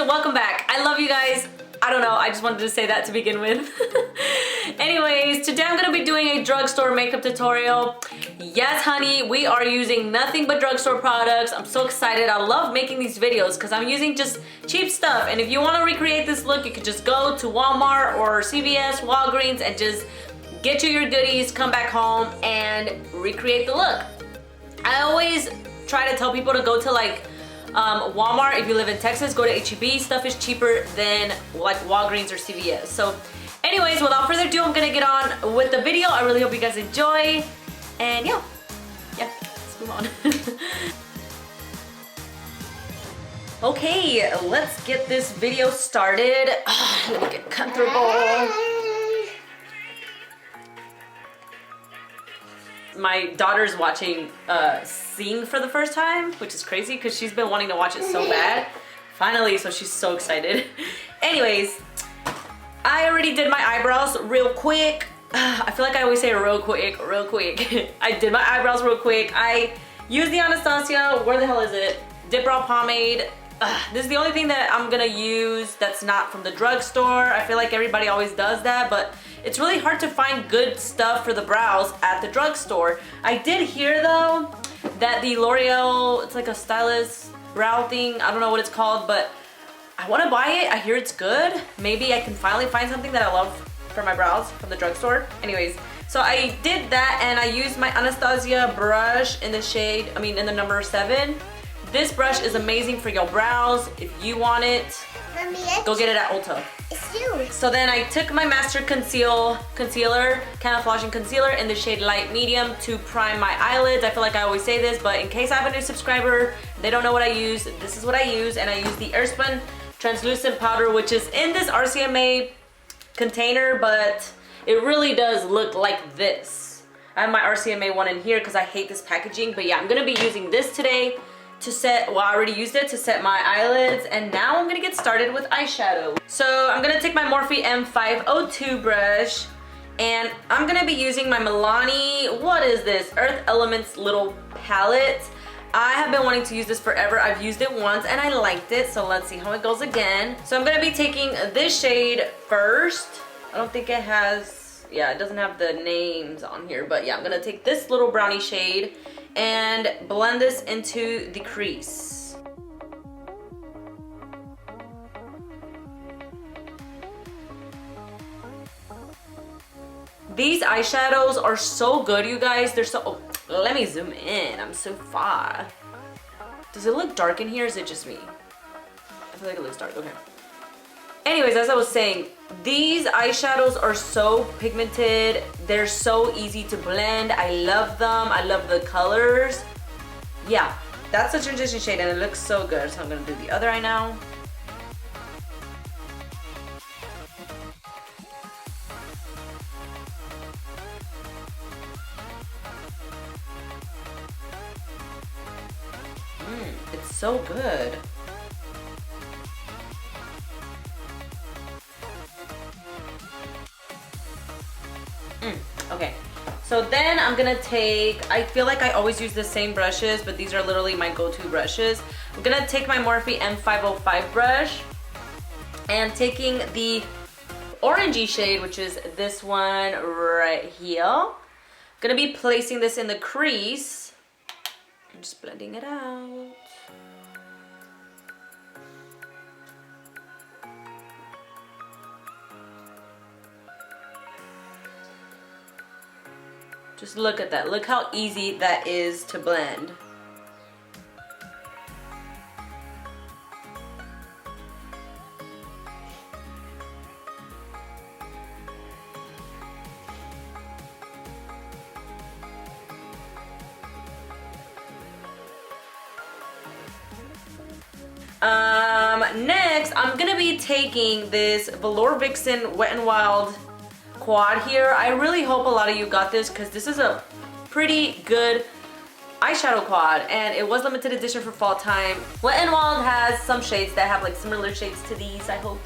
welcome back. I love you guys. I don't know, I just wanted to say that to begin with. Anyways, today I'm gonna be doing a drugstore makeup tutorial. Yes, honey, we are using nothing but drugstore products. I'm so excited. I love making these videos because I'm using just cheap stuff. And if you want to recreate this look, you could just go to Walmart or CVS, Walgreens, and just get you your goodies, come back home, and recreate the look. I always try to tell people to go to like Walmart. If you live in Texas, go to H-E-B. Stuff is cheaper than like Walgreens or CVS. So anyways, without further ado, I'm gonna get on with the video. I really hope you guys enjoy. And yeah, let's move on. Okay, let's get this video started. Let me get comfortable. My daughter's watching Sing for the first time, which is crazy because she's been wanting to watch it so bad. Finally, so she's so excited. Anyways, I already did my eyebrows real quick. I feel like I always say real quick. I did my eyebrows real quick. I used the Anastasia, where the hell is it? Dip Brow Pomade. This is the only thing that I'm gonna use that's not from the drugstore. I feel like everybody always does that, but it's really hard to find good stuff for the brows at the drugstore. I did hear though that the Loreal, it's like a stylist brow thing. I don't know what it's called, but I wanna buy it. I hear it's good. Maybe I can finally find something that I love for my brows from the drugstore. Anyways, so I did that and I used my Anastasia brush in the shade, in the number 7. This brush is amazing for your brows. If you want it, go get it at Ulta. It's you. So then I took my Master Concealer, Camouflaging Concealer in the shade Light Medium to prime my eyelids. I feel like I always say this, but in case I have a new subscriber, they don't know what I use, this is what I use. And I use the Airspun Translucent powder, which is in this RCMA container, but it really does look like this. I have my RCMA one in here because I hate this packaging, but yeah, I'm gonna be using this today to set, well, I already used it to set my eyelids, and now I'm gonna get started with eyeshadow. So I'm gonna take my Morphe M502 brush, and I'm gonna be using my Milani, what is this? Earth Elements little palette. I have been wanting to use this forever. I've used it once and I liked it, so let's see how it goes again. So I'm gonna be taking this shade first. I don't think it has, yeah, it doesn't have the names on here, but yeah, I'm gonna take this little brownie shade and blend this into the crease. These eyeshadows are so good, you guys. They're so, oh, let me zoom in. I'm so far. Does it look dark in here? Or is it just me? I feel like it looks dark. Okay. Anyways, as I was saying, these eyeshadows are so pigmented. They're so easy to blend. I love them. I love the colors. Yeah, that's the transition shade and it looks so good. So I'm gonna do the other eye now. It's so good. Okay, so then I'm gonna take, I feel like I always use the same brushes, but these are literally my go-to brushes. I'm gonna take my Morphe M505 brush and taking the orangey shade, which is this one right here. I'm gonna be placing this in the crease. I'm just blending it out. Just look at that. Look how easy that is to blend. Next, I'm gonna be taking this Velour Vixen Wet n Wild quad here. I really hope a lot of you got this because this is a pretty good eyeshadow quad and it was limited edition for fall time. Wet n Wild has some shades that have like similar shades to these, I hope.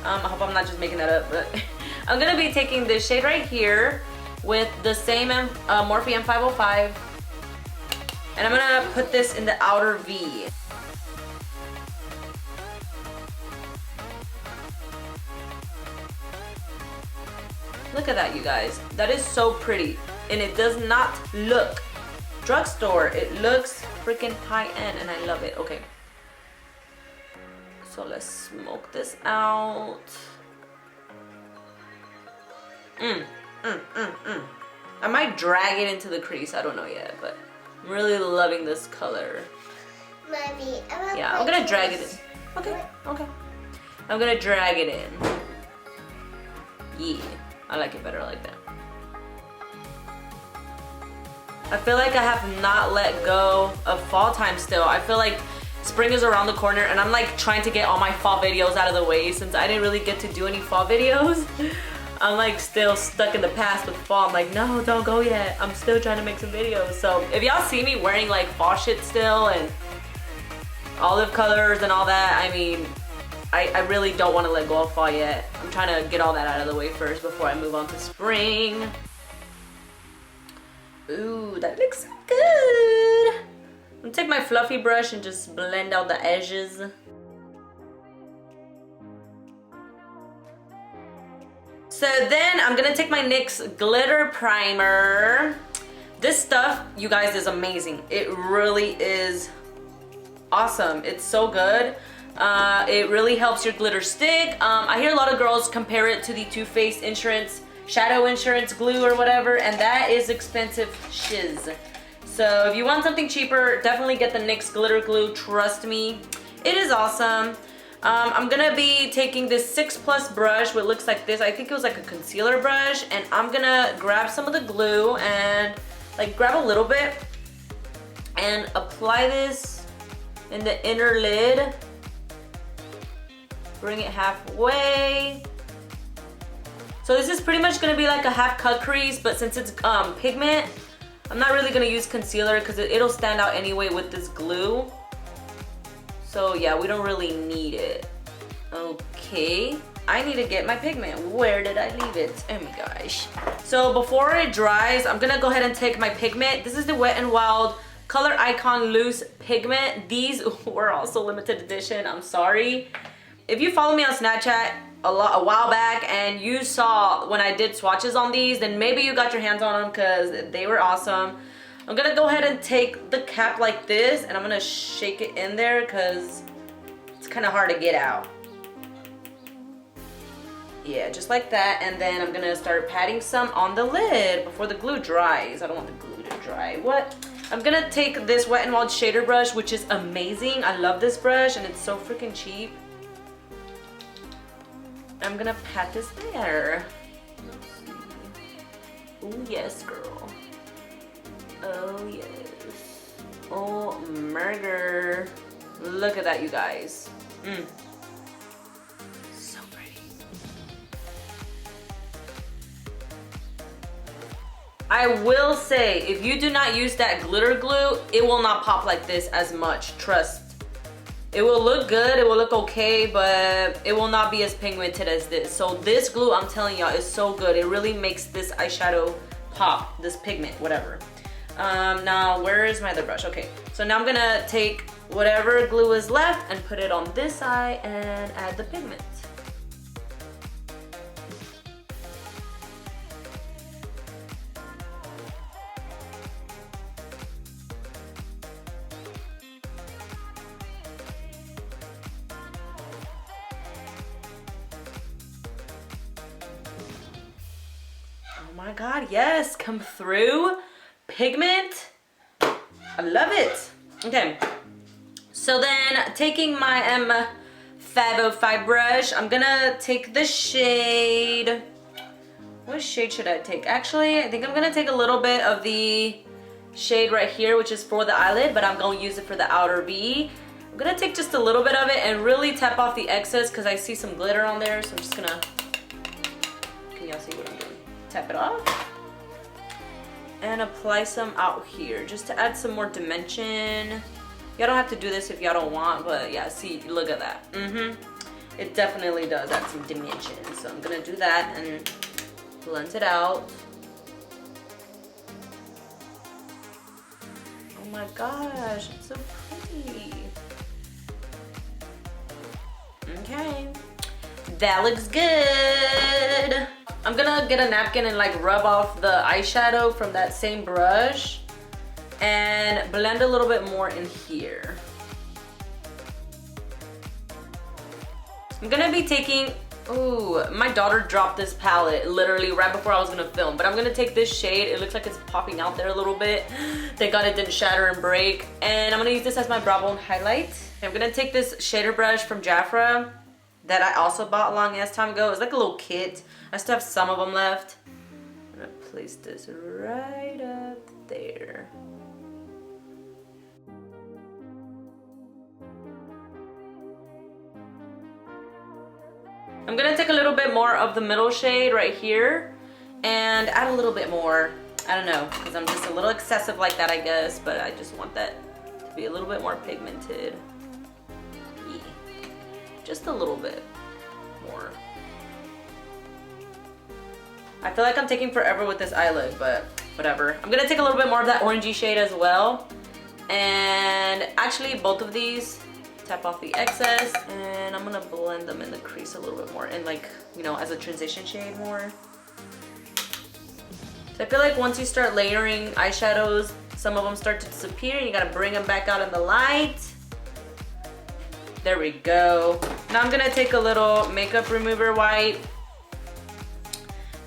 I hope I'm not just making that up, but I'm gonna be taking this shade right here with the same Morphe M505 and I'm gonna put this in the outer V. Look at that, you guys. That is so pretty. And it does not look drugstore. It looks freaking high-end and I love it. Okay. So let's smoke this out. I might drag it into the crease. I don't know yet, but I'm really loving this color. Mommy, yeah, I'm gonna drag it in. Okay, okay. I'm gonna drag it in. Yeah, I like it better like that. I feel like I have not let go of fall time still. I feel like spring is around the corner and I'm like trying to get all my fall videos out of the way since I didn't really get to do any fall videos. I'm like still stuck in the past with fall. I'm like, no, don't go yet. I'm still trying to make some videos. So if y'all see me wearing like fall shit still and olive colors and all that, I mean, I really don't want to let go of fall yet. I'm trying to get all that out of the way first before I move on to spring. Ooh, that looks so good. I'm gonna take my fluffy brush and just blend out the edges. So then I'm gonna take my NYX glitter primer. This stuff, you guys, is amazing. It really is awesome. It's so good. It really helps your glitter stick. I hear a lot of girls compare it to the Too Faced Insurance Shadow Insurance glue or whatever, and that is expensive shiz. So if you want something cheaper, definitely get the NYX glitter glue. Trust me, it is awesome. I'm gonna be taking this 6+ brush, what looks like this. I think it was like a concealer brush, and I'm gonna grab some of the glue and like grab a little bit and apply this in the inner lid. Bring it halfway. So this is pretty much gonna be like a half cut crease, but since it's pigment, I'm not really gonna use concealer because it'll stand out anyway with this glue. So yeah, we don't really need it. Okay, I need to get my pigment. Where did I leave it? Oh my gosh. So before it dries, I'm gonna go ahead and take my pigment. This is the Wet n Wild Color Icon Loose Pigment. These were also limited edition, I'm sorry. If you follow me on Snapchat a while back and you saw when I did swatches on these, then maybe you got your hands on them because they were awesome. I'm gonna go ahead and take the cap like this and I'm gonna shake it in there because it's kind of hard to get out. Yeah, just like that. And then I'm gonna start patting some on the lid before the glue dries. I don't want the glue to dry. What? I'm gonna take this Wet n Wild shader brush, which is amazing. I love this brush and it's so freaking cheap. I'm gonna pat this there. Oh yes, girl. Oh yes. Oh murder. Look at that, you guys. So pretty. I will say, if you do not use that glitter glue, it will not pop like this as much, trust. It will look good, it will look okay, but it will not be as pigmented as this. So this glue, I'm telling y'all, is so good. It really makes this eyeshadow pop, this pigment, whatever. Now, where is my other brush? Okay, so now I'm gonna take whatever glue is left and put it on this eye and add the pigment. Oh my god, yes, come through. Pigment, I love it. Okay, so then taking my M505 brush, I'm gonna take the shade. What shade should I take? Actually, I think I'm gonna take a little bit of the shade right here, which is for the eyelid, but I'm gonna use it for the outer V. I'm gonna take just a little bit of it and really tap off the excess because I see some glitter on there, so I'm just gonna, can y'all see what I'm doing? Tap it off and apply some out here just to add some more dimension. Y'all don't have to do this if y'all don't want, but yeah, see, look at that. It definitely does add some dimension. So I'm gonna do that and blend it out. Oh my gosh, it's so pretty. Okay, that looks good. I'm gonna get a napkin and like rub off the eyeshadow from that same brush and blend a little bit more in here. I'm gonna be taking, ooh, my daughter dropped this palette literally right before I was gonna film, but I'm gonna take this shade. It looks like it's popping out there a little bit. Thank God it didn't shatter and break. And I'm gonna use this as my brow bone highlight. I'm gonna take this shader brush from Jafra that I also bought a long ass time ago. It's like a little kit. I still have some of them left. I'm gonna place this right up there. I'm gonna take a little bit more of the middle shade right here and add a little bit more. I don't know, because I'm just a little excessive like that, I guess, but I just want that to be a little bit more pigmented. Yeah. Just a little bit more. I feel like I'm taking forever with this eyelid, but whatever. I'm gonna take a little bit more of that orangey shade as well. And actually both of these, tap off the excess, and I'm gonna blend them in the crease a little bit more and like, you know, as a transition shade more. So I feel like once you start layering eyeshadows, some of them start to disappear and you gotta bring them back out in the light. There we go. Now I'm gonna take a little makeup remover wipe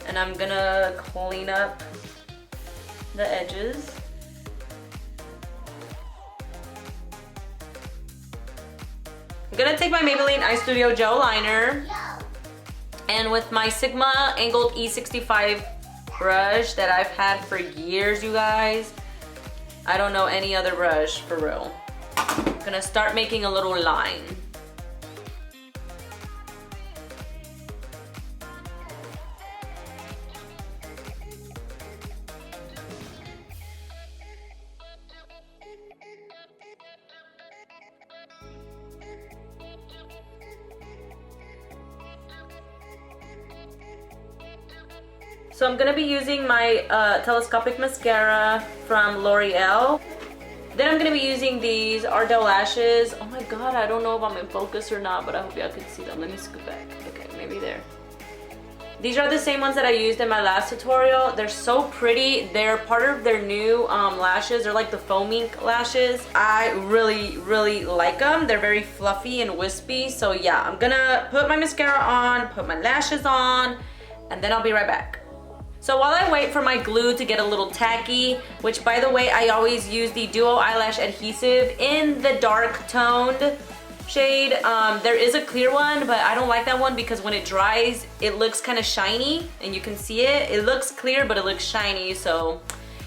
and I'm gonna clean up the edges. I'm gonna take my Maybelline Eye Studio Gel Liner and with my Sigma Angled E65 brush that I've had for years, you guys. I don't know any other brush for real. I'm gonna start making a little line. So I'm gonna be using my telescopic mascara from Loreal. Then I'm gonna be using these Ardell lashes. Oh my God, I don't know if I'm in focus or not, but I hope y'all can see them. Let me scoot back. Okay, maybe there. These are the same ones that I used in my last tutorial. They're so pretty. They're part of their new lashes. They're like the foam ink lashes. I really, really like them. They're very fluffy and wispy. So yeah, I'm gonna put my mascara on, put my lashes on, and then I'll be right back. So while I wait for my glue to get a little tacky, which by the way, I always use the Duo Eyelash Adhesive in the dark toned shade. There is a clear one, but I don't like that one because when it dries, it looks kind of shiny and you can see it. It looks clear, but it looks shiny, so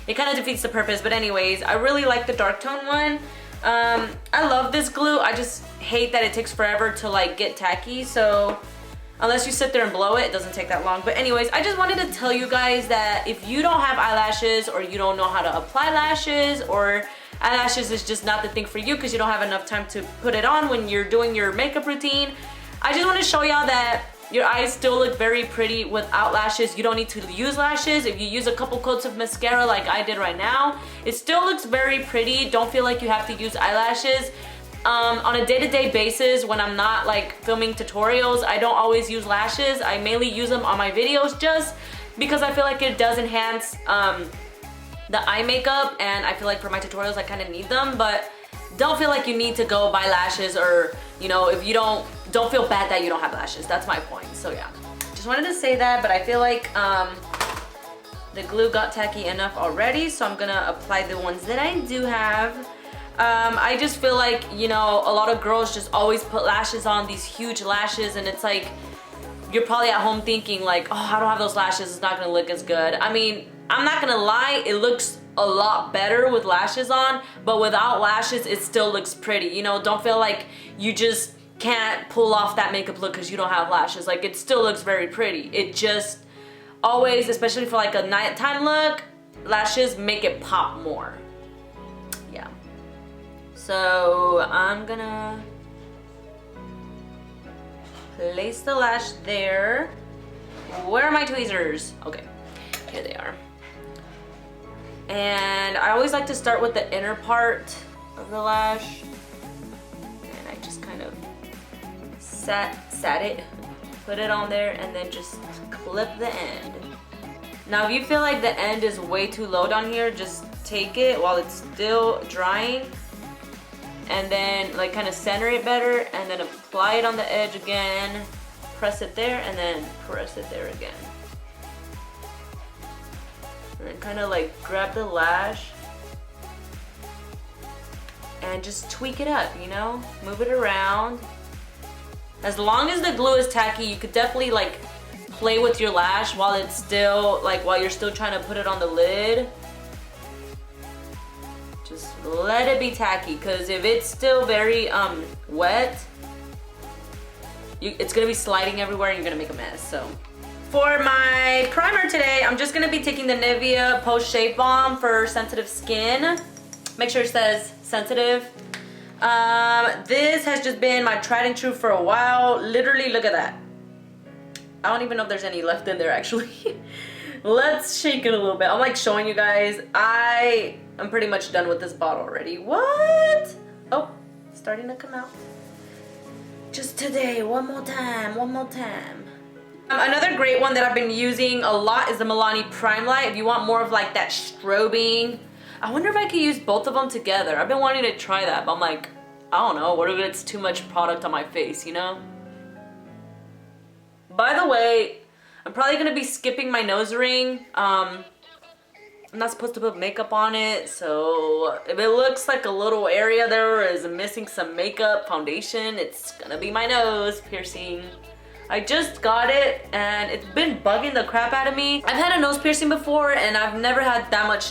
it kind of defeats the purpose. But anyways, I really like the dark tone one. I love this glue. I just hate that it takes forever to like get tacky, so unless you sit there and blow it, it doesn't take that long. But anyways, I just wanted to tell you guys that if you don't have eyelashes or you don't know how to apply lashes or eyelashes is just not the thing for you because you don't have enough time to put it on when you're doing your makeup routine, I just want to show y'all that your eyes still look very pretty without lashes. You don't need to use lashes. If you use a couple coats of mascara like I did right now, it still looks very pretty. Don't feel like you have to use eyelashes. On a day-to-day basis, when I'm not like filming tutorials, I don't always use lashes. I mainly use them on my videos just because I feel like it does enhance the eye makeup, and I feel like for my tutorials I kind of need them, but don't feel like you need to go buy lashes, or you know, if you don't feel bad that you don't have lashes. That's my point. So yeah, just wanted to say that, but I feel like the glue got tacky enough already, so I'm gonna apply the ones that I do have. I just feel like, you know, a lot of girls just always put lashes on, these huge lashes, and it's like, you're probably at home thinking like, oh, I don't have those lashes, it's not gonna look as good. I mean, I'm not gonna lie, it looks a lot better with lashes on, but without lashes, it still looks pretty. You know, don't feel like you just can't pull off that makeup look because you don't have lashes. Like, it still looks very pretty. It just always, especially for like a nighttime look, lashes make it pop more. Yeah. So I'm gonna place the lash there. Where are my tweezers? Okay, here they are. And I always like to start with the inner part of the lash. And I just kind of sat it Put it on there and then just clip the end. Now if you feel like the end is way too low down here, just take it while it's still drying and then like kind of center it better and then apply it on the edge again. Press it there and then press it there again. And then kind of like grab the lash and just tweak it up, you know? Move it around. As long as the glue is tacky, you could definitely like play with your lash while it's still, like while you're still trying to put it on the lid. Just let it be tacky, because if it's still very wet, it's gonna be sliding everywhere and you're gonna make a mess, so. For my primer today, I'm just gonna be taking the Nivea Post Shave Balm for sensitive skin. Make sure it says sensitive. This has just been my tried and true for a while. Literally, look at that. I don't even know if there's any left in there actually. Let's shake it a little bit. I'm like showing you guys. I'm pretty much done with this bottle already. What? Oh, starting to come out. Just today, one more time, one more time. Another great one that I've been using a lot is the Milani Prime Light. If you want more of like that strobing. I wonder if I could use both of them together. I've been wanting to try that, but I'm like, I don't know. What if it's too much product on my face, you know? By the way, I'm probably gonna be skipping my nose ring. I'm not supposed to put makeup on it, so if it looks like a little area there is missing some makeup foundation, it's gonna be my nose piercing. I just got it and it's been bugging the crap out of me. I've had a nose piercing before and I've never had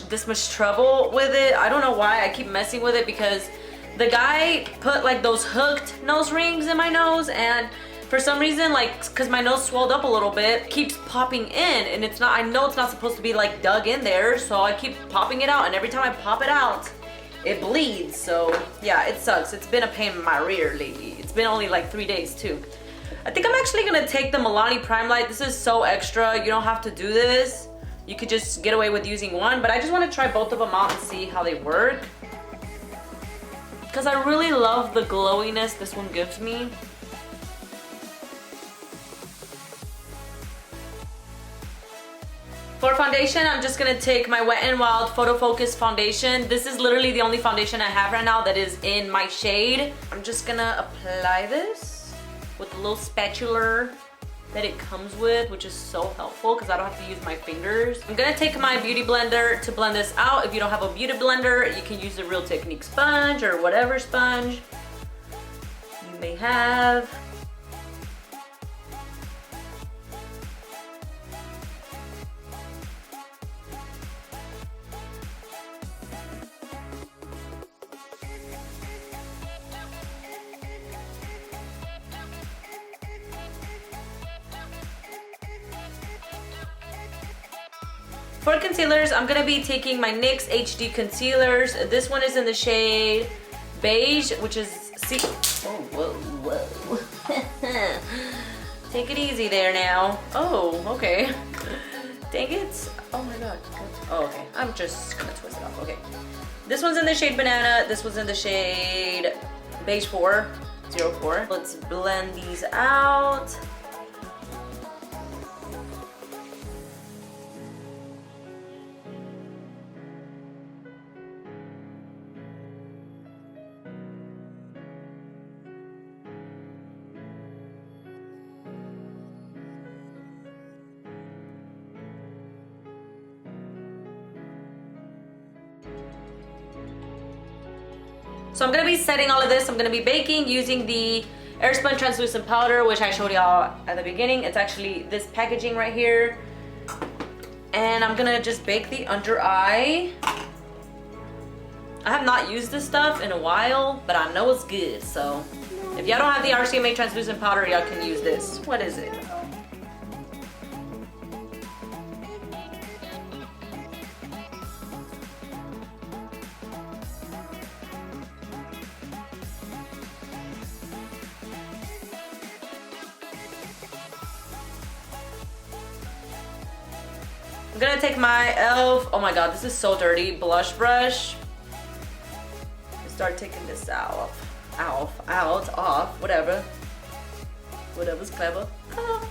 this much trouble with it. I don't know why I keep messing with it, because the guy put like those hooked nose rings in my nose, and for some reason, like, cause my nose swelled up a little bit, keeps popping in, and it's not, I know it's not supposed to be like dug in there, so I keep popping it out, and every time I pop it out, it bleeds. So yeah, it sucks. It's been a pain in my rear lately. It's been only like 3 days too. I think I'm actually gonna take the Milani Prime Light. This is so extra. You don't have to do this. You could just get away with using one, but I just wanna try both of them out and see how they work. Because I really love the glowiness this one gives me. For foundation, I'm just gonna take my Wet n Wild Photo Focus foundation. This is literally the only foundation I have right now that is in my shade. I'm just gonna apply this with the little spatula that it comes with, which is so helpful because I don't have to use my fingers. I'm gonna take my beauty blender to blend this out. If you don't have a beauty blender, you can use the Real Technique sponge or whatever sponge you may have. For concealers, I'm gonna be taking my NYX HD concealers. This one is in the shade beige, which is whoa. Take it easy there now. Oh, okay. Dang it. Oh my god. Oh, okay. I'm just gonna twist it off. Okay. This one's in the shade banana. This one's in the shade beige 04. Let's blend these out. So I'm gonna be setting all of this. I'm gonna be baking using the Airspun Translucent powder, which I showed y'all at the beginning. It's actually this packaging right here. And I'm gonna just bake the under eye. I have not used this stuff in a while, but I know it's good. So if y'all don't have the RCMA Translucent powder, y'all can use this. What is it? I'm gonna take my e.l.f. Oh my god, this is so dirty. Blush brush. Start taking this off, whatever. Whatever's clever. Oh.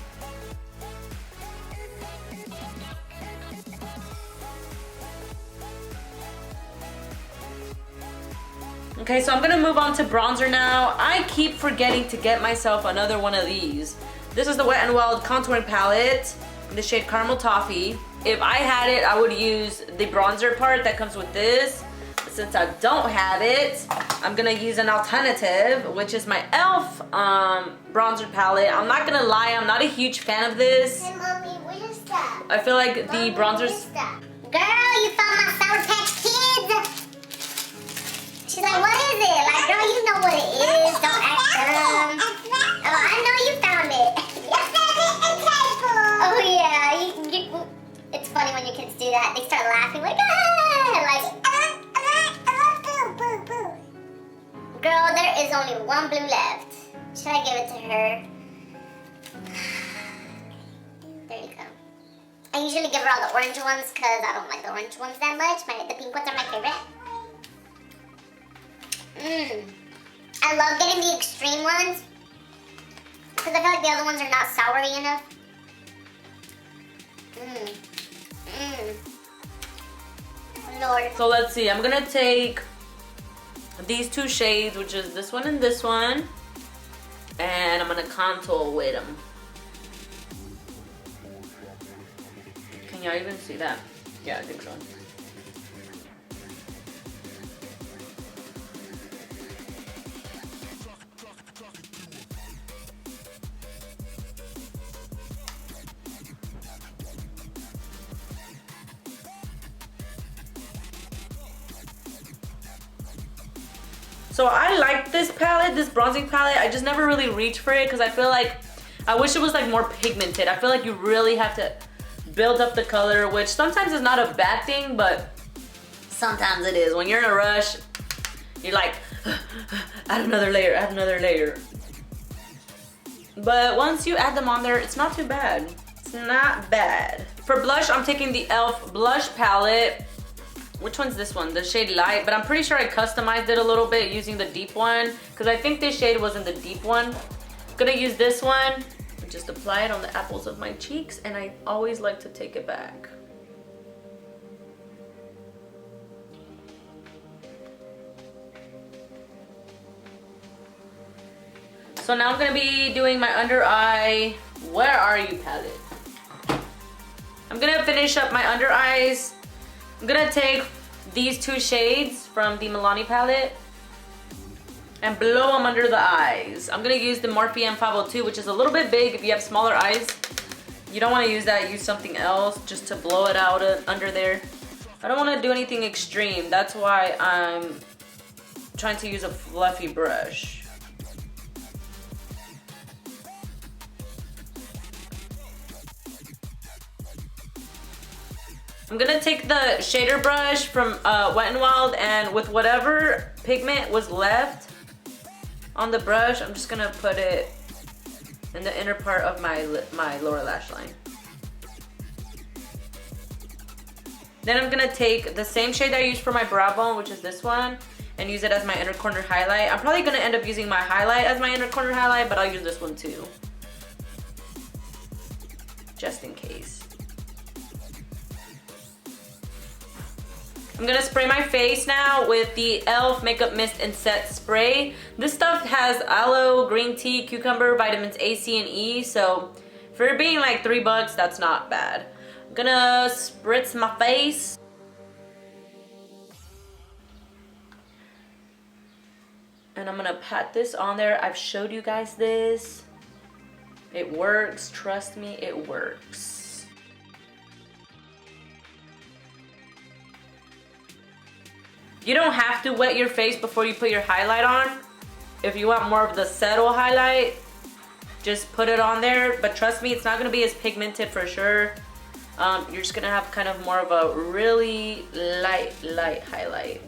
Okay, so I'm gonna move on to bronzer now. I keep forgetting to get myself another one of these. This is the Wet n Wild contouring palette in the shade Caramel Toffee. If I had it, I would use the bronzer part that comes with this. But since I don't have it, I'm gonna use an alternative, which is my e.l.f. Bronzer palette. I'm not gonna lie, I'm not a huge fan of this. Hey, Mommy, what is that? I feel like the bronzers... What is that? Girl, you found my Sour Patch Kids! She's like, what is it? Like, girl, you know what it is. Don't act dumb. Oh, I know you found it. You found it in table. Oh, yeah. It's funny when your kids do that. They start laughing like, ah! Like, boo, boo, boo. Girl, there is only one blue left. Should I give it to her? There you go. I usually give her all the orange ones because I don't like the orange ones that much. The pink ones are my favorite. I love getting the extreme ones because I feel like the other ones are not soury enough. Lord. So let's see, I'm gonna take these two shades, which is this one and this one, and I'm gonna contour with them. Can y'all even see that? Yeah, I think so. So I like this palette, this bronzing palette. I just never really reached for it because I feel like, I wish it was like more pigmented. I feel like you really have to build up the color, which sometimes is not a bad thing, but sometimes it is. When you're in a rush, you're like, add another layer, add another layer. But once you add them on there, it's not too bad. It's not bad. For blush, I'm taking the e.l.f. blush palette. Which one's this one? The shade Light, but I'm pretty sure I customized it a little bit using the deep one because I think this shade was in the deep one. I'm gonna use this one and just apply it on the apples of my cheeks, and I always like to take it back. So now I'm gonna be doing my under eye Where Are You palette. I'm gonna finish up my under eyes. I'm gonna take these two shades from the Milani palette and blow them under the eyes. I'm gonna use the Morphe M502, which is a little bit big if you have smaller eyes. You don't wanna use that, use something else just to blow it out under there. I don't wanna do anything extreme. That's why I'm trying to use a fluffy brush. I'm gonna take the shader brush from Wet n Wild, and with whatever pigment was left on the brush, I'm just gonna put it in the inner part of my lower lash line. Then I'm gonna take the same shade that I used for my brow bone, which is this one, and use it as my inner corner highlight. I'm probably gonna end up using my highlight as my inner corner highlight, but I'll use this one too, just in case. I'm gonna spray my face now with the e.l.f. Makeup Mist and Set Spray. This stuff has aloe, green tea, cucumber, vitamins A, C, and E, so for it being like $3, that's not bad. I'm gonna spritz my face. And I'm gonna pat this on there. I've showed you guys this. It works, trust me, it works. You don't have to wet your face before you put your highlight on. If you want more of the subtle highlight, just put it on there. But trust me, it's not gonna be as pigmented for sure. You're just gonna have kind of more of a really light highlight.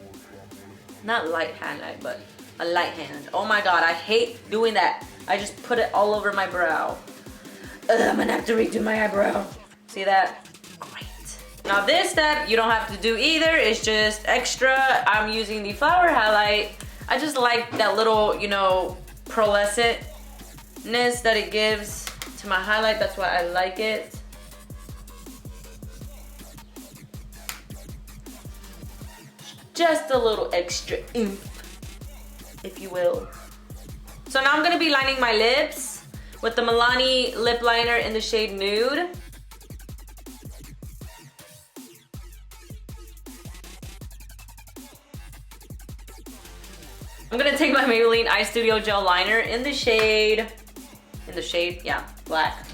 Not light highlight, but a light hand. Oh my God, I hate doing that. I just put it all over my brow. Ugh, I'm gonna have to redo my eyebrow. See that? Now this step you don't have to do either, it's just extra. I'm using the flower highlight. I just like that little, you know, pearlescent that it gives to my highlight. That's why I like it. Just a little extra oomph, if you will. So now I'm gonna be lining my lips with the Milani lip liner in the shade Nude. I'm gonna take my Maybelline Eye Studio Gel Liner in the shade, yeah, black.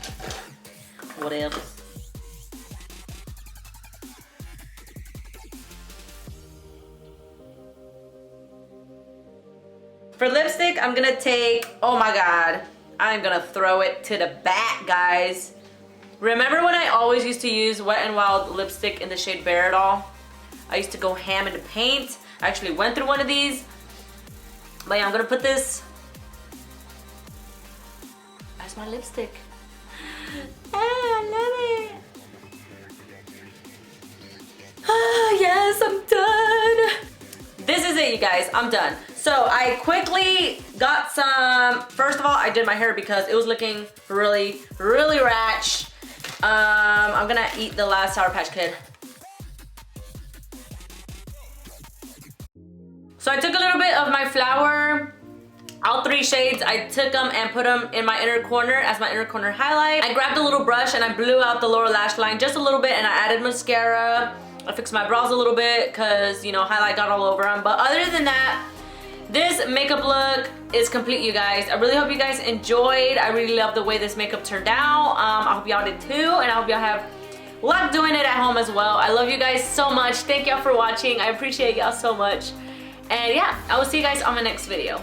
What else? For lipstick, I'm gonna take, oh my God, I'm gonna throw it to the back, guys. Remember when I always used to use Wet n Wild lipstick in the shade Bare It All? I used to go ham in the paint. I actually went through one of these. But yeah, I'm gonna put this as my lipstick. I love it. Ah, yes, I'm done. This is it, you guys, I'm done. So I quickly got some, first of all, I did my hair because it was looking really, really ratch. I'm gonna eat the last Sour Patch Kid. So I took a little bit of my flower, all 3 shades, I took them and put them in my inner corner as my inner corner highlight. I grabbed a little brush and I blew out the lower lash line just a little bit, and I added mascara. I fixed my brows a little bit because, you know, highlight got all over them. But other than that, this makeup look is complete, you guys. I really hope you guys enjoyed. I really love the way this makeup turned out. I hope y'all did too, and I hope y'all have luck doing it at home as well. I love you guys so much. Thank y'all for watching. I appreciate y'all so much. And yeah, I will see you guys on my next video.